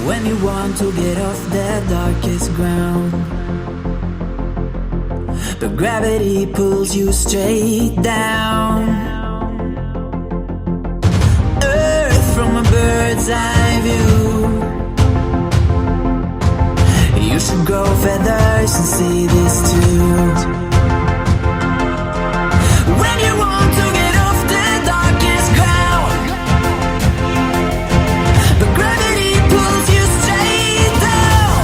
When you want to get off the darkest ground, but gravity pulls you straight down. Earth from a bird's eye view. You should grow feathers and see this too. When you want to get off the darkest ground, but gravity pulls you straight down.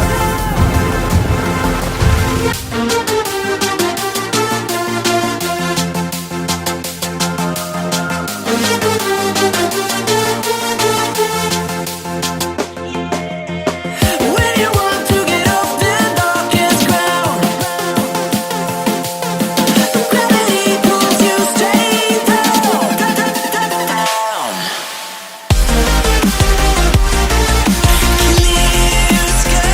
When you want to get off the darkest ground, but gravity pulls you straight down. Clear sky.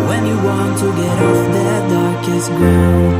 When you want to get off the darkest ground,